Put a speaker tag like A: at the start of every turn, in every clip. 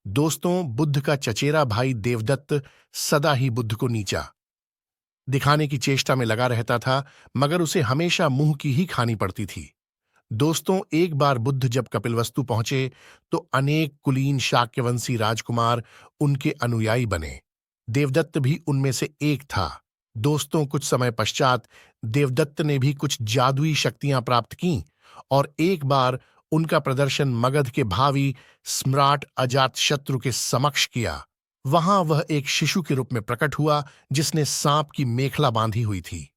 A: दोस्तों, बुद्ध का चचेरा भाई देवदत्त सदा ही बुद्ध को नीचा दिखाने की चेष्टा में लगा रहता था, मगर उसे हमेशा मुंह की ही खानी पड़ती थी। दोस्तों, एक बार बुद्ध जब कपिलवस्तु पहुंचे तो अनेक कुलीन शाक्यवंशी राजकुमार उनके अनुयायी बने। देवदत्त भी उनमें से एक था। दोस्तों, कुछ समय पश्चात देवदत्त ने भी कुछ जादुई शक्तियां प्राप्त कीं और एक बार उनका प्रदर्शन मगध के भावी सम्राट अजातशत्रु के समक्ष किया। वहां वह एक शिशु के रूप में प्रकट हुआ, जिसने सांप की मेखला बांधी हुई थी।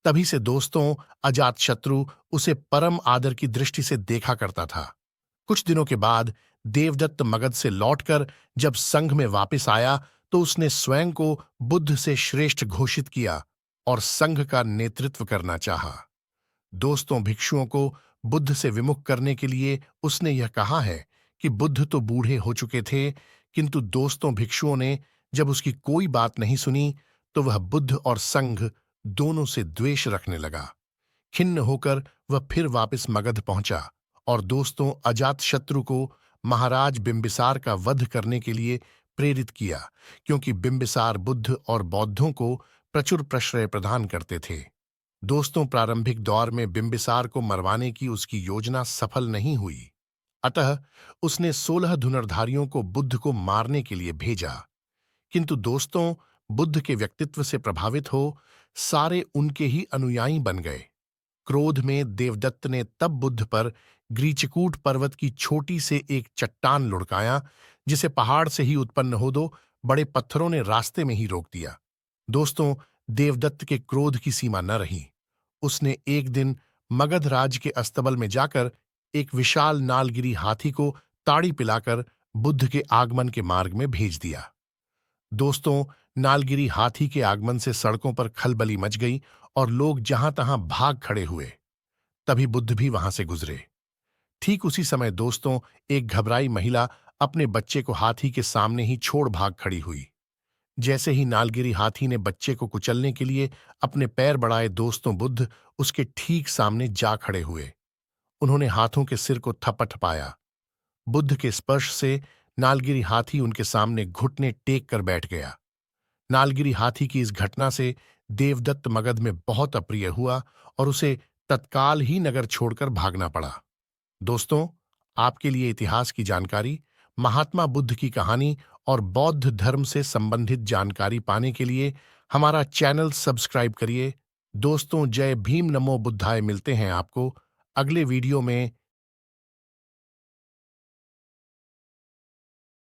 A: तभी से दोस्तों, अजातशत्रु उसे परम आदर की दृष्टि से देखा करता था। कुछ दिनों के बाद देवदत्त मगध से लौटकर जब संघ में वापस आया तो उसने स्वयं को बुद्ध से श्रेष्ठ घोषित किया और संघ का नेतृत्व करना चाहा। दोस्तों, भिक्षुओं को बुद्ध से विमुख करने के लिए उसने यह कहा है कि बुद्ध तो बूढ़े हो चुके थे, किंतु दोस्तों, भिक्षुओं ने जब उसकी कोई बात नहीं सुनी तो वह बुद्ध और संघ दोनों से द्वेष रखने लगा। खिन्न होकर वह फिर वापस मगध पहुंचा और दोस्तों, अजातशत्रु को महाराज बिंबिसार का वध करने के लिए प्रेरित किया, क्योंकि बिंबिसार बुद्ध और बौद्धों को प्रचुर प्रश्रय प्रदान करते थे। दोस्तों, प्रारंभिक दौर में बिंबिसार को मरवाने की उसकी योजना सफल नहीं हुई। अतः उसने 16 धनुर्धारियों को बुद्ध को मारने के लिए भेजा। किंतु दोस्तों, बुद्ध के व्यक्तित्व से प्रभावित हो सारे उनके ही अनुयायी बन गए। क्रोध में देवदत्त ने तब बुद्ध पर ग्रीचकूट पर्वत की छोटी से एक चट्टान लुढ़काया, जिसे पहाड़ से ही उत्पन्न हो दो बड़े पत्थरों ने रास्ते में ही रोक दिया। दोस्तों, देवदत्त के क्रोध की सीमा न रही। उसने एक दिन मगध राज के अस्तबल में जाकर एक विशाल नालगिरी हाथी को ताड़ी पिलाकर बुद्ध के आगमन के मार्ग में भेज दिया। दोस्तों, नालगिरी हाथी के आगमन से सड़कों पर खलबली मच गई और लोग जहां तहां भाग खड़े हुए। तभी बुद्ध भी वहां से गुजरे। ठीक उसी समय दोस्तों, एक घबराई महिला अपने बच्चे को हाथी के सामने ही छोड़ भाग खड़ी हुई। जैसे ही नालगिरी हाथी ने बच्चे को कुचलने के लिए अपने पैर बढ़ाए, दोस्तों, बुद्ध उसके ठीक सामने जा खड़े हुए। उन्होंने हाथों के सिर को थपथ पाया। बुद्ध के स्पर्श से नालगिरी हाथी उनके सामने घुटने टेक कर बैठ गया। नालगिरी हाथी की इस घटना से देवदत्त मगध में बहुत अप्रिय हुआ और उसे तत्काल ही नगर छोड़कर भागना पड़ा। दोस्तों, आपके लिए इतिहास की जानकारी, महात्मा बुद्ध की कहानी और बौद्ध धर्म से संबंधित जानकारी पाने के लिए हमारा चैनल सब्सक्राइब करिए। दोस्तों, जय भीम, नमो बुद्धाय। मिलते हैं आपको अगले वीडियो में।